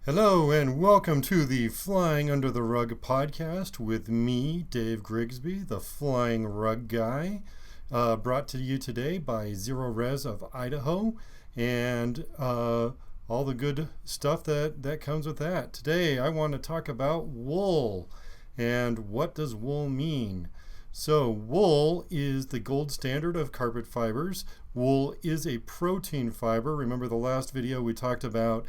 Hello and welcome to the Flying Under the Rug podcast with me, Dave Grigsby, the Flying Rug Guy, brought to you today by Zero Res of Idaho and all the good stuff that comes with that. Today I want to talk about wool and what does wool mean. So wool is the gold standard of carpet fibers. Wool is a protein fiber. Remember the last video we talked about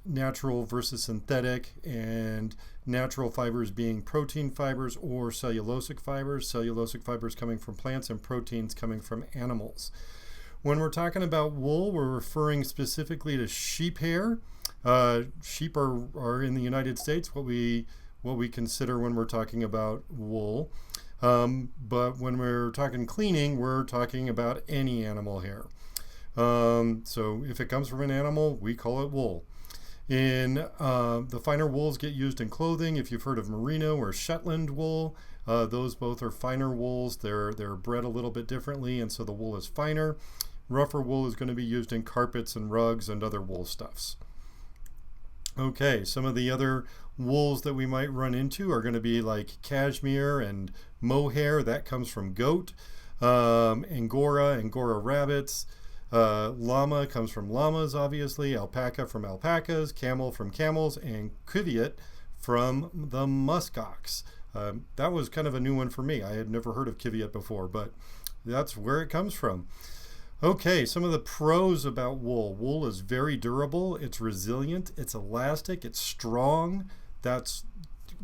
natural versus synthetic, and natural fibers being protein fibers or cellulosic fibers. Cellulosic fibers coming from plants and proteins coming from animals. When we're talking about wool, we're referring specifically to sheep hair. Sheep are in the United States what we consider when we're talking about wool. But when we're talking cleaning, we're talking about any animal hair. So if it comes from an animal, we call it wool. The finer wools get used in clothing. If you've heard of merino or Shetland wool, those both are finer wools. They're bred a little bit differently, and so the wool is finer. Rougher wool is going to be used in carpets and rugs and other wool stuffs. Okay, some of the other wools that we might run into are going to be like cashmere and mohair. That comes from goat. Angora rabbits. Llama comes from llamas, obviously. Alpaca from alpacas. Camel from camels. And cuviot from the muskox. That was kind of a new one for me. I had never heard of cuviot before, but that's where it comes from. Okay, some of the pros about wool. Wool is very durable. It's resilient. It's elastic. It's strong.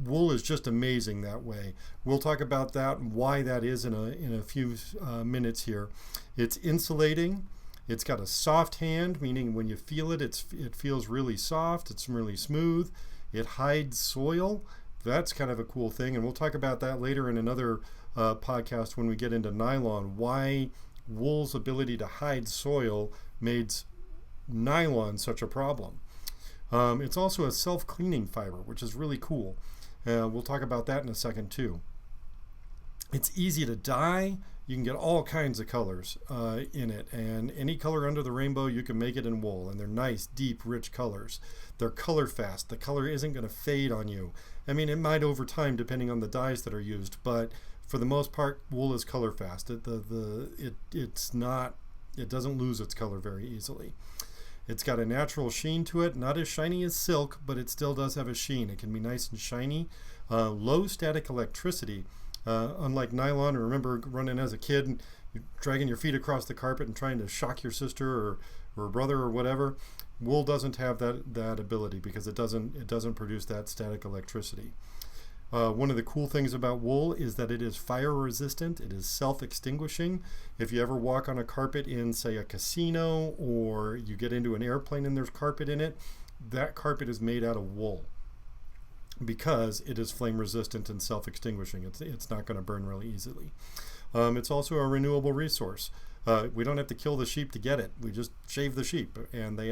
Wool is just amazing that way. We'll talk about that and why that is in a few minutes here. It's insulating. It's got a soft hand, meaning when you feel it, it feels really soft. It's really smooth. It hides soil. That's kind of a cool thing, and we'll talk about that later in another podcast when we get into nylon. Why wool's ability to hide soil made nylon such a problem. It's also a self-cleaning fiber, which is really cool. We'll talk about that in a second too. It's easy to dye. You can get all kinds of colors in it, and any color under the rainbow you can make it in wool, and they're nice, deep, rich colors. They're color fast. The color isn't going to fade on you. I mean, it might over time depending on the dyes that are used, but for the most part, wool is color fast. It doesn't lose its color very easily. It's got a natural sheen to it, not as shiny as silk, but it still does have a sheen. It can be nice and shiny. Low static electricity, unlike nylon. Remember running as a kid and dragging your feet across the carpet and trying to shock your sister or brother or whatever. Wool doesn't have that ability because it doesn't produce that static electricity. One of the cool things about wool is that it is fire resistant. It is self-extinguishing. If you ever walk on a carpet in, say, a casino, or you get into an airplane and there's carpet in it, that carpet is made out of wool because it is flame resistant and self-extinguishing. It's not going to burn really easily. It's also a renewable resource. We don't have to kill the sheep to get it. We just shave the sheep, and they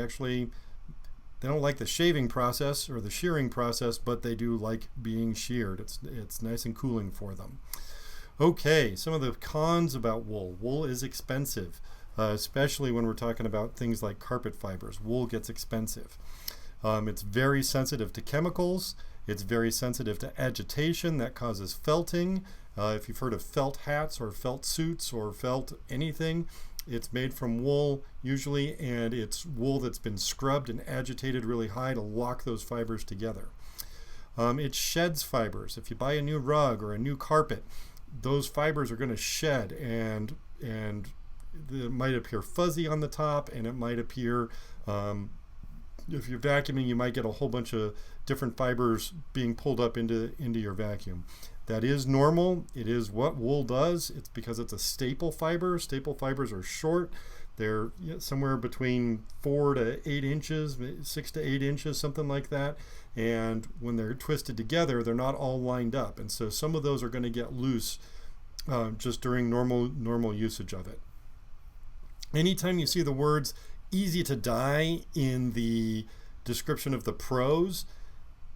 don't like the shaving process or the shearing process, but they do like being sheared. It's nice and cooling for them. Okay, some of the cons about wool. Wool is expensive, especially when we're talking about things like carpet fibers. Wool gets expensive. It's very sensitive to chemicals. It's very sensitive to agitation. That causes felting. If you've heard of felt hats or felt suits or felt anything, it's made from wool usually, and it's wool that's been scrubbed and agitated really high to lock those fibers together. It sheds fibers. If you buy a new rug or a new carpet, those fibers are going to shed, and it might appear fuzzy on the top, and it might appear, if you're vacuuming, you might get a whole bunch of different fibers being pulled up into your vacuum. That is normal. It is what wool does. It's because it's a staple fiber. Staple fibers are short. They're somewhere between 4 to 8 inches, 6 to 8 inches, something like that. And when they're twisted together, they're not all lined up. And so some of those are going to get loose just during normal usage of it. Anytime you see the words easy to dye in the description of the pros,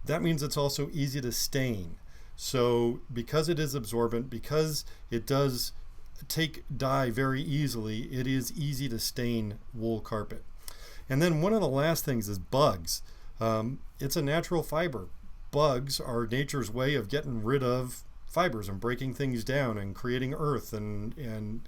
that means it's also easy to stain. So because it is absorbent, because it does take dye very easily, it is easy to stain wool carpet. And then one of the last things is bugs. It's a natural fiber. Bugs are nature's way of getting rid of fibers and breaking things down and creating earth and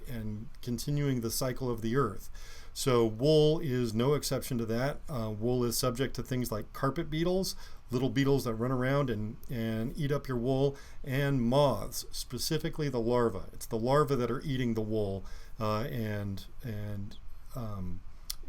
continuing the cycle of the earth. So wool is no exception to that. Wool is subject to things like carpet beetles, little beetles that run around and eat up your wool, and moths, specifically the larvae. It's the larvae that are eating the wool and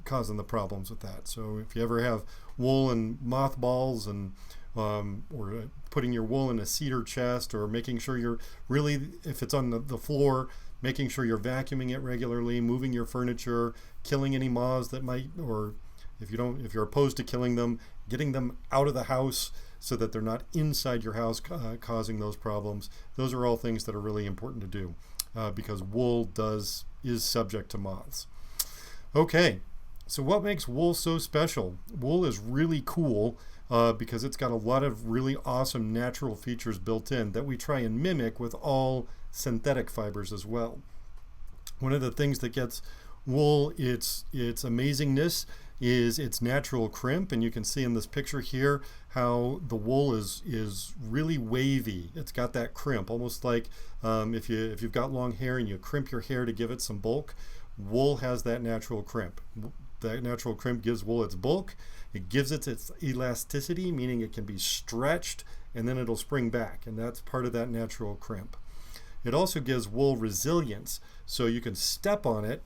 causing the problems with that. So if you ever have wool and mothballs and or putting your wool in a cedar chest, or making sure you're really, if it's on the floor, making sure you're vacuuming it regularly, moving your furniture, killing any moths that might, or if you're opposed to killing them, getting them out of the house so that they're not inside your house causing those problems. Those are all things that are really important to do because wool is subject to moths. Okay, so what makes wool so special? Wool is really cool because it's got a lot of really awesome natural features built in that we try and mimic with all synthetic fibers as well. One of the things that gets wool its amazingness is its natural crimp, and you can see in this picture here how the wool is really wavy. It's got that crimp, almost like if you've got long hair and you crimp your hair to give it some bulk. Wool has that natural crimp. That natural crimp gives wool its bulk. It gives it its elasticity, meaning it can be stretched and then it'll spring back, and that's part of that natural crimp. It also gives wool resilience, so you can step on it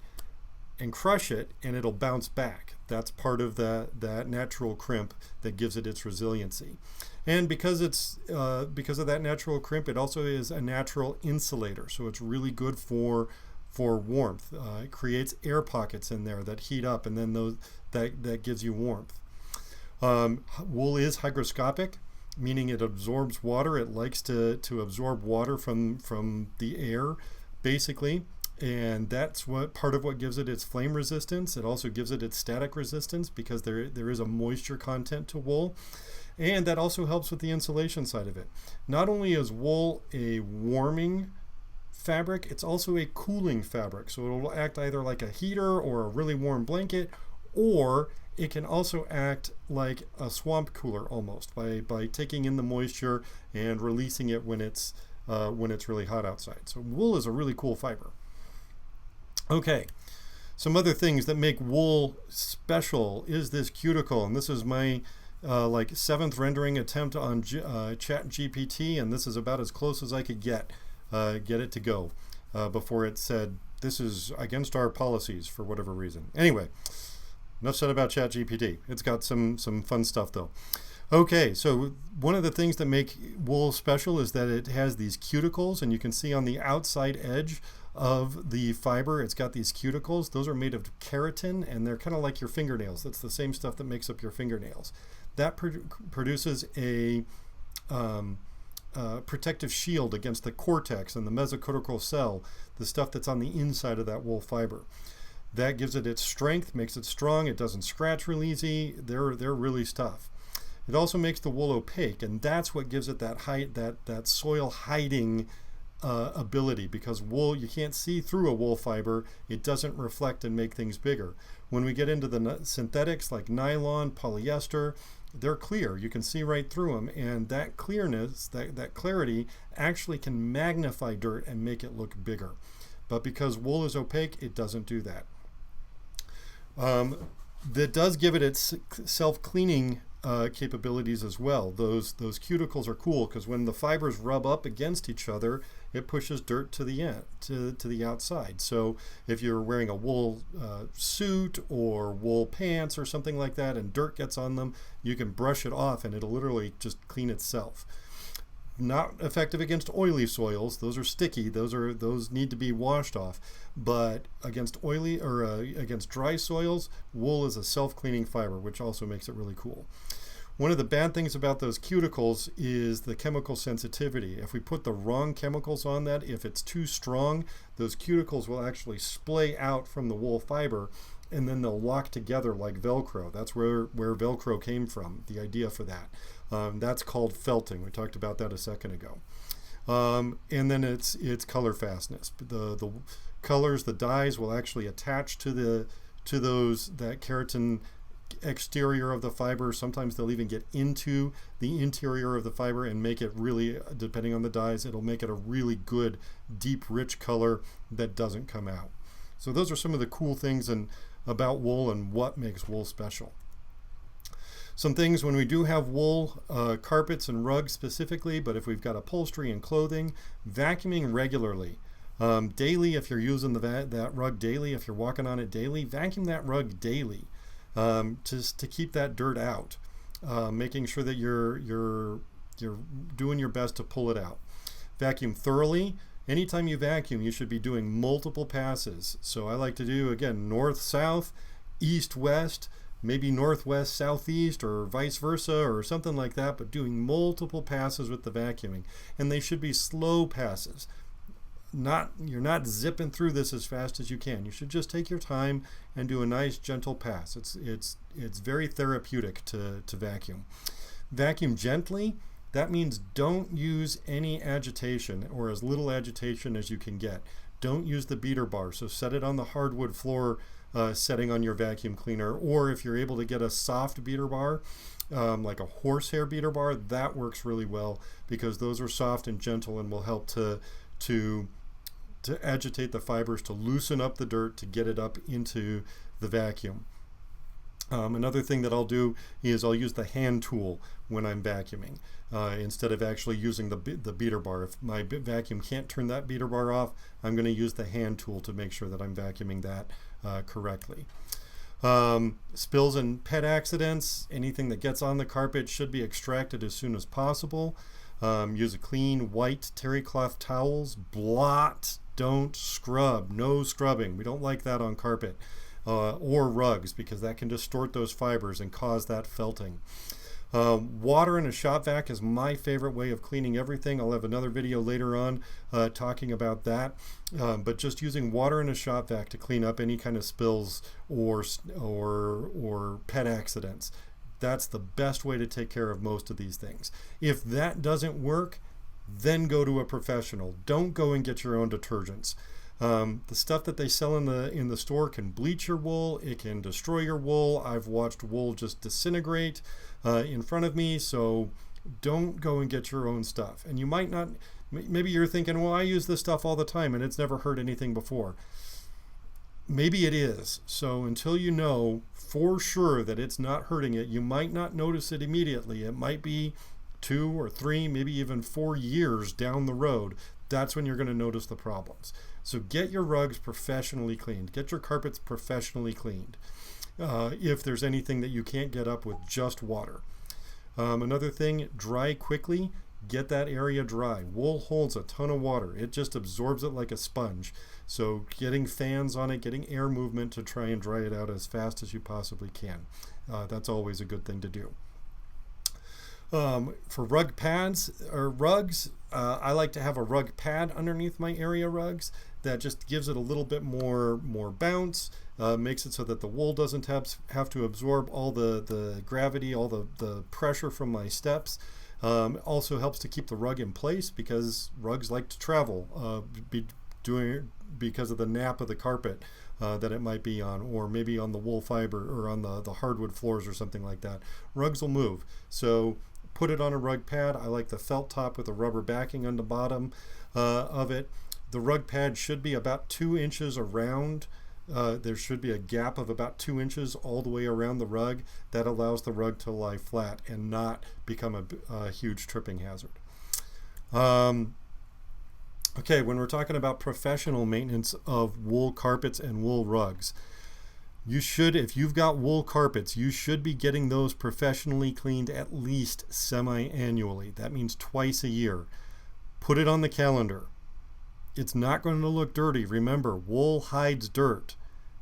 and crush it and it'll bounce back. That's part of that natural crimp that gives it its resiliency. And because of that natural crimp, it also is a natural insulator, so it's really good for warmth. It creates air pockets in there that heat up, and then that gives you warmth. Wool is hygroscopic, meaning it absorbs water. It likes to absorb water from the air, basically, and that's part of what gives it its flame resistance. It also gives it its static resistance because there is a moisture content to wool, and that also helps with the insulation side of it. Not only is wool a warming fabric, it's also a cooling fabric, so it will act either like a heater or a really warm blanket, or it can also act like a swamp cooler almost by taking in the moisture and releasing it when it's really hot outside. So wool is a really cool fiber. Okay, some other things that make wool special is this cuticle, and this is my like 7th rendering attempt on Chat GPT, and this is about as close as I could get it to go before it said this is against our policies for whatever reason. Anyway, enough said about ChatGPT. It's got some fun stuff though. Okay, so one of the things that make wool special is that it has these cuticles, and you can see on the outside edge of the fiber it's got these cuticles. Those are made of keratin, and they're kind of like your fingernails. That's the same stuff that makes up your fingernails. That produces a protective shield against the cortex and the mesocortical cell, the stuff that's on the inside of that wool fiber. That gives it its strength, makes it strong. It doesn't scratch real easy. They're really tough. It also makes the wool opaque, and that's what gives it that soil hiding ability, because wool, you can't see through a wool fiber. It doesn't reflect and make things bigger. When we get into the synthetics like nylon, polyester, they're clear. You can see right through them, and that clearness, that clarity actually can magnify dirt and make it look bigger. But because wool is opaque, it doesn't do that. That does give it its self-cleaning capabilities as well. Those cuticles are cool because when the fibers rub up against each other, it pushes dirt to the end, to the outside. So if you're wearing a wool suit or wool pants or something like that and dirt gets on them, you can brush it off and it'll literally just clean itself. Not effective against oily soils. Those are sticky. Those need to be washed off. But against oily or against dry soils, wool is a self-cleaning fiber, which also makes it really cool. One of the bad things about those cuticles is the chemical sensitivity. If we put the wrong chemicals on that, if it's too strong, those cuticles will actually splay out from the wool fiber, and then they'll lock together like Velcro. That's where Velcro came from, the idea for that. That's called felting. We talked about that a second ago. And then it's color fastness. The colors, the dyes will actually attach to that keratin exterior of the fiber. Sometimes they'll even get into the interior of the fiber and make it really, depending on the dyes, it'll make it a really good, deep, rich color that doesn't come out. So those are some of the cool things about wool and what makes wool special. Some things when we do have wool, carpets and rugs specifically, but if we've got upholstery and clothing, vacuuming regularly. Daily, if you're using that rug daily, if you're walking on it daily, vacuum that rug daily, just to keep that dirt out, making sure that you're doing your best to pull it out. Vacuum thoroughly. Anytime you vacuum, you should be doing multiple passes. So I like to do, again, north-south, east-west, maybe northwest, southeast, or vice versa, or something like that, but doing multiple passes with the vacuuming. And they should be slow passes. You're not zipping through this as fast as you can. You should just take your time and do a nice gentle pass. It's very therapeutic to vacuum. Vacuum gently. That means don't use any agitation, or as little agitation as you can get. Don't use the beater bar. So set it on the hardwood floor setting on your vacuum cleaner, or if you're able to get a soft beater bar, like a horsehair beater bar, that works really well because those are soft and gentle and will help to agitate the fibers, to loosen up the dirt, to get it up into the vacuum. Another thing that I'll do is I'll use the hand tool when I'm vacuuming instead of actually using the beater bar. If my vacuum can't turn that beater bar off, I'm going to use the hand tool to make sure that I'm vacuuming that correctly. Spills and pet accidents, anything that gets on the carpet should be extracted as soon as possible. Use a clean white terry cloth towels. Blot, don't scrub. No scrubbing. We don't like that on carpet or rugs because that can distort those fibers and cause that felting. Water in a shop vac is my favorite way of cleaning everything. I'll have another video later on talking about that. But just using water in a shop vac to clean up any kind of spills or pet accidents. That's the best way to take care of most of these things. If that doesn't work, then go to a professional. Don't go and get your own detergents. The stuff that they sell in the store can bleach your wool. It can destroy your wool. I've watched wool just disintegrate in front of me. So don't go and get your own stuff. And you might not, maybe you're thinking, well, I use this stuff all the time and it's never hurt anything before. Maybe it is. So until you know for sure that it's not hurting it, you might not notice it immediately. It might be 2 or 3, maybe even 4 years down the road. That's when you're going to notice the problems. So get your rugs professionally cleaned. Get your carpets professionally cleaned. If there's anything that you can't get up with just water. Another thing, dry quickly. Get that area dry. Wool holds a ton of water. It just absorbs it like a sponge. So getting fans on it, getting air movement to try and dry it out as fast as you possibly can. That's always a good thing to do. For rug pads or rugs, I like to have a rug pad underneath my area rugs. That just gives it a little bit more bounce, makes it so that the wool doesn't have to absorb all the gravity, all the pressure from my steps. Also helps to keep the rug in place because rugs like to travel because of the nap of the carpet that it might be on, or maybe on the wool fiber or on the hardwood floors or something like that. Rugs will move. So put it on a rug pad. I like the felt top with a rubber backing on the bottom of it. The rug pad should be about 2 inches around. There should be a gap of about 2 inches all the way around the rug. That allows the rug to lie flat and not become a huge tripping hazard. Okay, when we're talking about professional maintenance of wool carpets and wool rugs, you should, if you've got wool carpets, you should be getting those professionally cleaned at least semi-annually. That means twice a year. Put it on the calendar. It's not going to look dirty. Remember, wool hides dirt.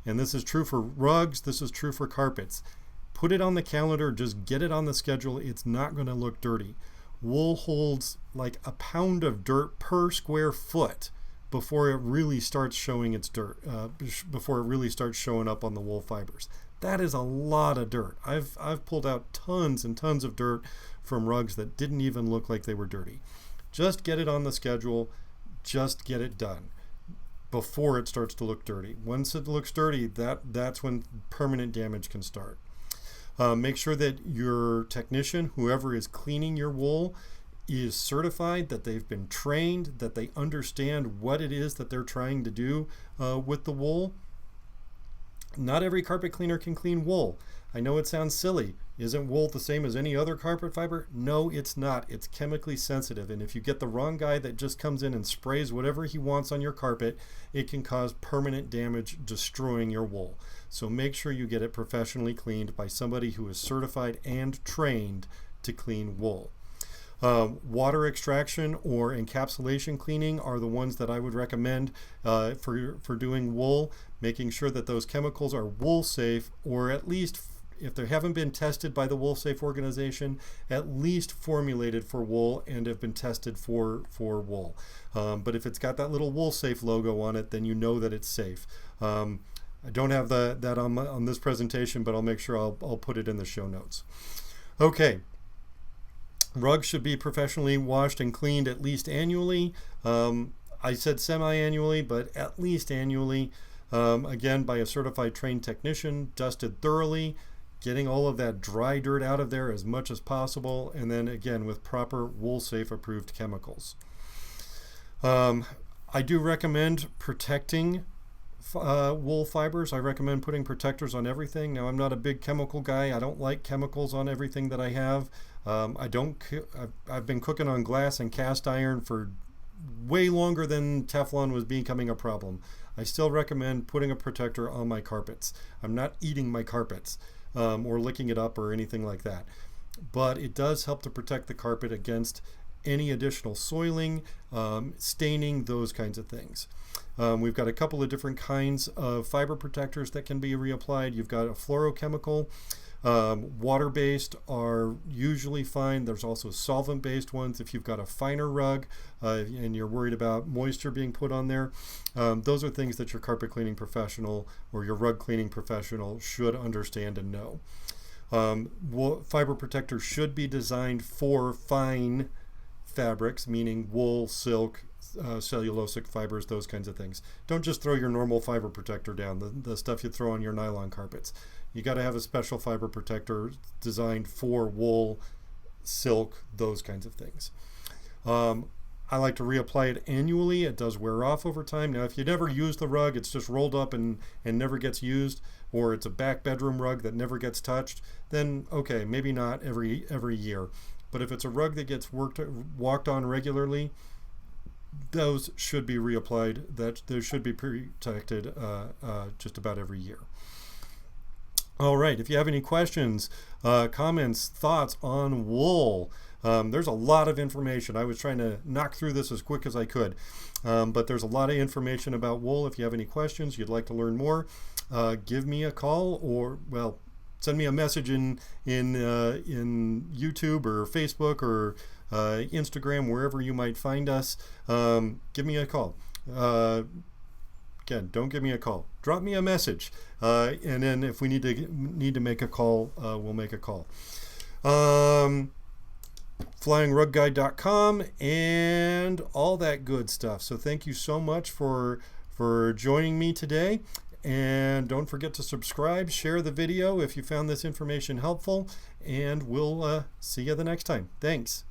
And this is true for rugs. This is true for carpets. Put it on the calendar. Just get it on the schedule. It's not going to look dirty. Wool holds like a pound of dirt per square foot before it really starts showing its dirt, before it really starts showing up on the wool fibers. That is a lot of dirt. I've pulled out tons and tons of dirt from rugs that didn't even look like they were dirty. Just get it on the schedule. Just get it done before it starts to look dirty. Once it looks dirty, that's when permanent damage can start. Make sure that your technician, whoever is cleaning your wool, is certified, that they've been trained, that they understand what it is that they're trying to do with the wool. Not every carpet cleaner can clean wool. I know it sounds silly. Isn't wool the same as any other carpet fiber? No, it's not. It's chemically sensitive, and if you get the wrong guy that just comes in and sprays whatever he wants on your carpet, it can cause permanent damage, destroying your wool. So make sure you get it professionally cleaned by somebody who is certified and trained to clean wool. Water extraction or encapsulation cleaning are the ones that I would recommend for doing wool, making sure that those chemicals are wool safe, or at least, if they haven't been tested by the Wool Safe organization, at least formulated for wool and have been tested for wool. But if it's got that little Wool Safe logo on it, then you know that it's safe. I don't have that on this presentation, but I'll make sure I'll put it in the show notes. Okay. Rugs should be professionally washed and cleaned at least annually. I said semi-annually, but at least annually. Again, by a certified trained technician, dusted thoroughly, getting all of that dry dirt out of there as much as possible, and then again with proper Wool Safe approved chemicals. I do recommend protecting wool fibers. I recommend putting protectors on everything. Now, I'm not a big chemical guy. I don't like chemicals on everything that I have. I've been cooking on glass and cast iron for way longer than Teflon was becoming a problem. I still recommend putting a protector on my carpets. I'm not eating my carpets or licking it up or anything like that. But it does help to protect the carpet against any additional soiling, staining, those kinds of things. We've got a couple of different kinds of fiber protectors that can be reapplied. You've got a fluorochemical. Water-based are usually fine. There's also solvent-based ones if you've got a finer rug and you're worried about moisture being put on there. Those are things that your carpet cleaning professional or your rug cleaning professional should understand and know. Fiber protectors should be designed for fine fabrics, meaning wool, silk, cellulosic fibers, those kinds of things. Don't just throw your normal fiber protector down, the stuff you throw on your nylon carpets. You got to have a special fiber protector designed for wool, silk, those kinds of things. I like to reapply it annually. It does wear off over time. Now, if you never use the rug, it's just rolled up and never gets used, or it's a back bedroom rug that never gets touched, then okay, maybe not every year. But if it's a rug that gets walked on regularly, those should be reapplied. Those should be protected just about every year. All right, if you have any questions, comments, thoughts on wool, there's a lot of information. I was trying to knock through this as quick as I could, but there's a lot of information about wool. If you have any questions, you'd like to learn more, give me a call, or, well, send me a message in YouTube or Facebook or Instagram, wherever you might find us. Give me a call. Again, don't give me a call. Drop me a message, and then if we need to make a call, we'll make a call. FlyingRugGuide.com and all that good stuff. So thank you so much for joining me today. And don't forget to subscribe, share the video if you found this information helpful, and we'll see you the next time. Thanks.